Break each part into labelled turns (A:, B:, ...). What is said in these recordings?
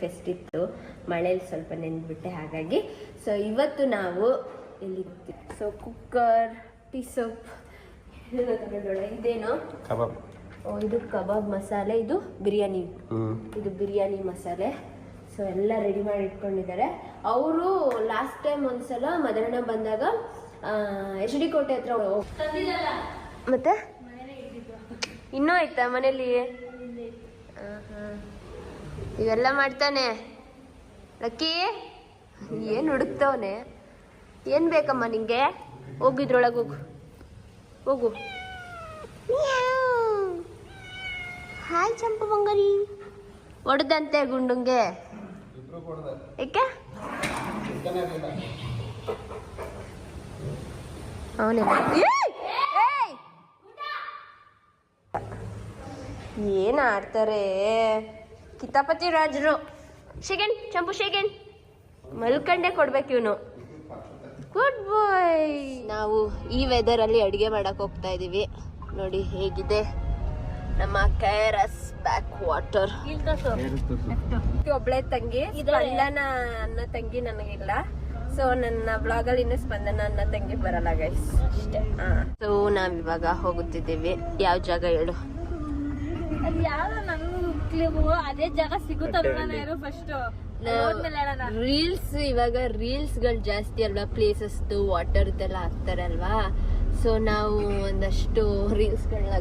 A: Fest ಇತ್ತು, ಮಳೇಲಿ ಸ್ವಲ್ಪ ನೆಂದ್ಬಿಟ್ಟೆ ಹಾಗಾಗಿ. ಸೊ ಇವತ್ತು ನಾವು ಎಲ್ಲಿ ಸೊ ಕುಕ್ಕರ್, ಟೀ ಸೋಪ್ ತಗೊಂಡೋಣ. ಇದೇನು
B: ಕಬಾಬ್,
A: ಇದು ಕಬಾಬ್ ಮಸಾಲೆ, ಇದು ಬಿರಿಯಾನಿ, ಇದು ಬಿರಿಯಾನಿ ಮಸಾಲೆ. ಸೊ ಎಲ್ಲ ರೆಡಿ ಮಾಡಿ ಇಟ್ಕೊಂಡಿದ್ದಾರೆ. ಅವರು ಲಾಸ್ಟ್ ಟೈಮ್ ಒಂದ್ಸಲ ಮದರಣ ಬಂದಾಗ HD ಕೋಟೆ ಹತ್ರ ಮತ್ತೆ ಇನ್ನೂ ಆಯ್ತಾ ಮನೇಲಿ? ಇವೆಲ್ಲ ಮಾಡ್ತಾನೆ ಲಕ್ಕಿ. ಏನು ಹುಡುಕ್ತವನೆ? ಏನು ಬೇಕಮ್ಮ ನಿಂಗೆ? ಹೋಗಿದ್ರೊಳಗೆ ಹೋಗು ಹೋಗು. ಹಾಯ್ ಚಂಪು ಬಂಗಾರಿ. ಹೊಡೆದಂತೆ ಗುಂಡುಂಗೆ. ಏಕೆ ಏನ್ ಆಡ್ತಾರೆ ಕಿತಾಪತಿ ರಾಜರು. ಸೆಕೆಂಡ್ ಚಂಪು ಸೆಕೆಂಡ್ ಮಲ್ಕಂಡೆ ಕೊಡ್ಬೇಕು ಇವನು. ಗುಡ್ ಬಾಯ್. ನಾವು ಈ ವೆದರ್ ಅಲ್ಲಿ ಅಡಿಗೆ ಮಾಡಕ್ ಹೋಗ್ತಾ ಇದೀವಿ. ನೋಡಿ ಹೇಗಿದೆ ನಮ್ಮ KRS ಬ್ಯಾಕ್ ವಾಟರ್. ಒಬ್ಳೆ ತಂಗಿ, ಸ್ಪಂದನ ಅನ್ನ ತಂಗಿ ನನಗಿಲ್ಲ. ಸೊ ನನ್ನ ಬ್ಲಾಗ್ ಅಲ್ಲಿ ಇನ್ನು ಸ್ಪಂದನ ಅನ್ನ ತಂಗಿ ಬರಲ್ಲ ಗೈಸ್, ಅಷ್ಟೇ. ಸೊ ನಾವಿವಾಗ ಹೋಗುತ್ತಿದ್ದೀವಿ. ಯಾವ ಜಾಗ ಹೇಳು?
C: ಅದೇ ಜಾಗ ಸಿಗುತ್ತಲ್ಲ ಫಸ್ಟ್
A: ರೀಲ್ಸ್. ಇವಾಗ ರೀಲ್ಸ್ ಗಳು ಜಾಸ್ತಿ ಅಲ್ವಾ, ಪ್ಲೇಸಸ್ ವಾಟರ್ ಇದೆಲ್ಲ ಹಾಕ್ತಾರೆ ಅಲ್ವಾ. ಸೊ ನಾವು ಒಂದಷ್ಟು ರೀಲ್ಸ್ ಗಳನ್ನ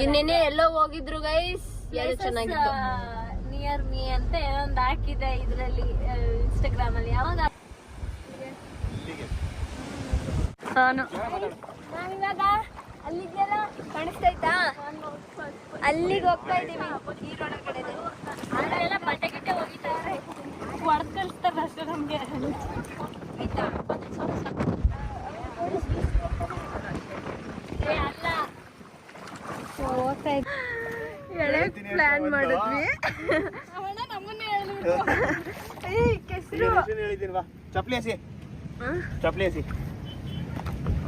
A: ಇನ್ನೇನೆ ಎಲ್ಲೋ ಹೋಗಿದ್ರು ಗೈಸ್, ಯಾರು ಚೆನ್ನಾಗಿತ್ತು.
C: ನಿಯರ್ ಮೀ ಅಂತ ಏನೋ ಒಂದು ಹಾಕಿದೆ ಇದ್ರಲ್ಲಿ ಇನ್ಸ್ಟಾಗ್ರಾಮ್ ಅಲ್ಲಿ. ಯಾವಾಗ ನಾವಿವಾಗ ಅಲ್ಲಿಗೆಲ್ಲ ಕಾಣಿಸ್ತೈತಾ? ಅಲ್ಲಿಗೆ ಹೋಗ್ತಾ ಇದೀವಿ. ನೀರೊಳಗಡೆ ಬಟ್ಟೆ ಗಿಟ್ಟೆ ಹೋಗಿದ್ದಾರೆ, ಹೊಡೆದ್ ಕಳಿಸ್ತಾರೆ ಅಷ್ಟೇ ನಮ್ಗೆ. ಆಯ್ತಾ ಪ್ಲಾನ್ ಮಾಡಿದ್ವಿ.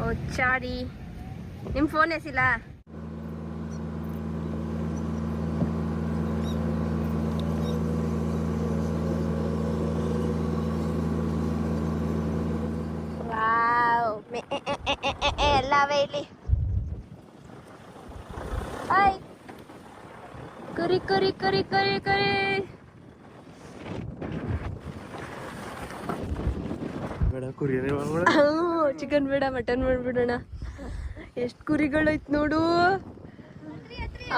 C: ಓ ಚಾಡಿ, ನಿಮ್ ಫೋನ್ ಎಸಿಲ್ಲ? ಎಲ್ಲವೇ ಇಲ್ಲಿ. ಹಾಯ್ ಕುರಿ ಕುರಿ ಕುರಿ ಕುರಿ ಕುರಿ. ಚಿಕನ್ ಬೇಡ, ಮಟನ್ ಮಾಡ್ಬಿಡೋಣ. ಎಷ್ಟು ಕುರಿಗಳು ಐತ್ ನೋಡು.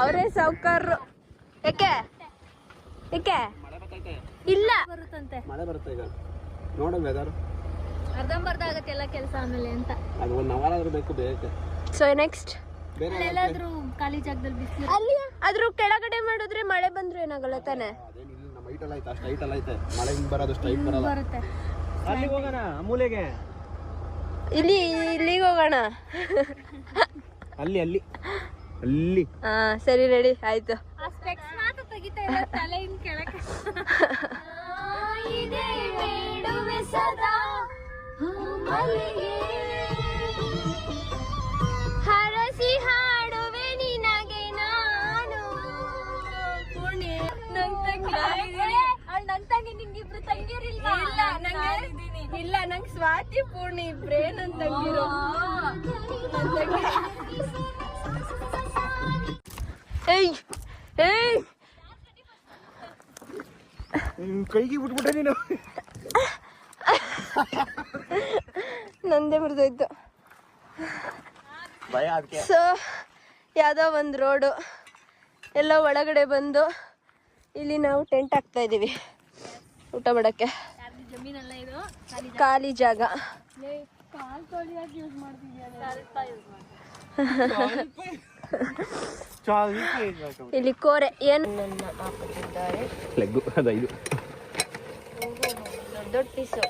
C: ಅವರೇ ಸಾವುಕಾರರು. ಯಾಕೆ ಯಾಕೆ ಇಲ್ಲ ಬರುತ್ತಂತೆ,
B: ಮಳೆ ಬರುತ್ತೆ ಈಗ. ನೋಡು ವೆದರ್
C: ಅರ್ಧಂಬರ್ಧ ಆಗತ್ತೆ ಎಲ್ಲ ಕೆಲಸ ಆಮೇಲೆ ಅಂತ.
B: ಅದು 1 hour ಆದ್ರೂ ಬೇಕು.
A: ಸೊ ನೆಕ್ಸ್ಟ್
C: ಎಲ್ಲಾದ್ರೂ ಖಾಲಿ ಜಾಗದಲ್ಲಿ ಬಿಸಿಲು
A: ಅಲ್ಲಿ ಅದ್ರ ಕೆಳಗಡೆ ಮಾಡಿದ್ರೆ ಮಳೆ ಬಂದ್ರೆ ಏನಾಗಲ್ಲ ತಾನೆ?
B: ನಮ್ಮ ಹೈಟ್ ಅಲ್ಲ ಐತೆ, ಅಷ್ಟು ಹೈಟ್ ಅಲ್ಲ ಐತೆ. ಮಳೆ ಬರೋದು ಸ್ಟ್ರೈಟ್ ಬರಲ್ಲ.
C: ಬರುತ್ತೆ.
B: ಅಲ್ಲಿಗೆ ಹೋಗೋಣ, ಮೂಲೆಗೆ.
A: ಇಲ್ಲಿಗೆ ಹೋಗೋಣ.
B: ಅಲ್ಲಿ ಅಲ್ಲಿ ಅಲ್ಲಿ.
A: ಸರಿ ರೆಡಿ ಆಯ್ತು.
C: ಆ ಸ್ಪೆಕ್ಸ್ ಮಾತ್ರ ತೆಗಿತಾ ಇಲ್ಲ ತಲೆಯಿಂದ ಕೆಳಕ್ಕೆ. ಇದೆ ಬೇಡುವೆ ಸದಾ ಮಲ್ಲಿಗೆ, ಹರಸಿ ಹಾಡುವೆ ನಿನಗೆ ನಾನು. ಪುಣ್ಯ ನನ್ ತಂಗಿ ನಿಂಗಿಬ್ರು ತಂಗಿರಿಲ್ವಾ?
A: ಇಲ್ಲ, ನಂಗೆ ಸ್ವಾತಿ ಪೂರ್ಣಿ ಇಬ್ರೇ ನನ್ ತಂಗಿರು.
B: ಕೈಗೆ ಬಿಟ್ಬಿಟ್ರೆ ನೀನು.
A: ನಂದೇ ಮುರಿದೋಯ್ತು.
B: ಭಯ ಅದಕ್ಕೆ.
A: ಸೊ ಯಾವುದೋ ಒಂದು ರೋಡು, ಎಲ್ಲ ಒಳಗಡೆ ಬಂದು ಇಲ್ಲಿ ನಾವು ಟೆಂಟ್ ಹಾಕ್ತಾ ಇದೀವಿ ಊಟ ಮಾಡಕ್ಕೆ.
C: ಜಮೀನೆಲ್ಲ ಇದು
A: ಖಾಲಿ ಜಾಗ. ಇಲ್ಲಿ ಕೋರೆ ಏನು ಹಾಕುತ್ತಿದ್ದಾರೆ. ದೊಡ್ಡ ಪೀಸು.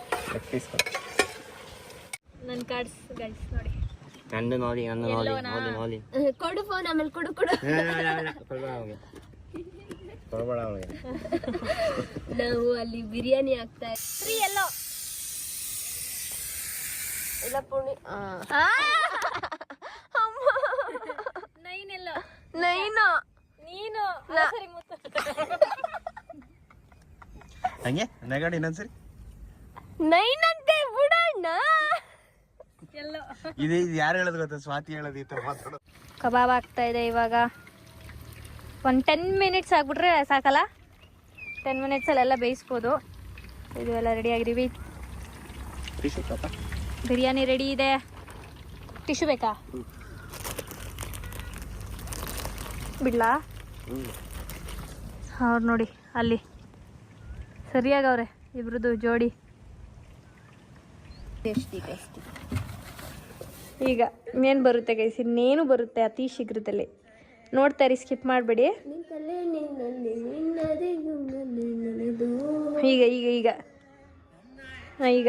C: ನನ್ನ ಕಾರ್ಡ್ಸ್ ಗೈಸ್ ನೋಡಿ.
B: ನಂದು ನೋಡಿ
A: ಕೊಡು ಫೋನ್, ಆಮೇಲೆ ಕೊಡು. ನಾವು ಅಲ್ಲಿ ಬಿರಿಯಾನಿ ಆಗ್ತಾ
C: ಫ್ರೀ ಎಲ್ಲೋ
A: ಇಲ್ಲ ಪುಣಿ.
C: ನೈನ್ ಎಲ್ಲೋ
A: ನೈನು
C: ನೀನು ಸರಿ
B: ಹಂಗೆ ನೆಗಾಡಿ ಇನ್ನೊಂದ್ಸರಿ
A: ನೈನಂತೆ ಬಿಡಣ್ಣ.
C: ಎಲ್ಲೋ
B: ಇದು ಯಾರು ಹೇಳೋದು ಗೊತ್ತಾ? ಸ್ವಾತಿ ಹೇಳೋದು ಈ ಥರ ಮಾತಾಡೋದು.
C: ಕಬಾಬ್ ಆಗ್ತಾ ಇದೆ ಇವಾಗ. ಒಂದು 10 ಮಿನಿಟ್ಸ್ ಆಗ್ಬಿಟ್ರೆ ಸಾಕಲ್ಲ. 10 ಮಿನಿಟ್ಸಲ್ಲೆಲ್ಲ ಬೇಯಿಸ್ಬೋದು. ಇದು ಎಲ್ಲ ರೆಡಿ ಆಗಿದ್ದೀವಿ. ಬಿರಿಯಾನಿ ರೆಡಿ ಇದೆ. ಟಿಶ್ಯೂ ಬೇಕಾ? ಬಿಡ್ಲಾ? ಅವ್ರು ನೋಡಿ ಅಲ್ಲಿ ಸರಿಯಾಗವ್ರೆ ಇಬ್ರದ್ದು ಜೋಡಿ. ಈಗ ಇನ್ನೇನು ಬರುತ್ತೆ ಗೈಸ್, ಇನ್ನೇನು ಬರುತ್ತೆ ಅತಿ ಶೀಘ್ರದಲ್ಲಿ. ನೋಡ್ತಾ ಇರಿ, ಸ್ಕಿಪ್ ಮಾಡಬೇಡಿ. ಈಗ ಈಗ ಈಗ ಈಗ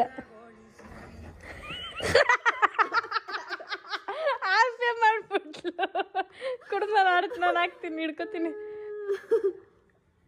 C: ಹಾಸ್ಯ ಮಾಡ್ಬಿಟ್ಲು. ಕುಡ್ದು ನಾನು ಆಡ್ತೀನಿ, ನಾನು ಹಾಕ್ತೀನಿ, ಹಿಡ್ಕೊತೀನಿ.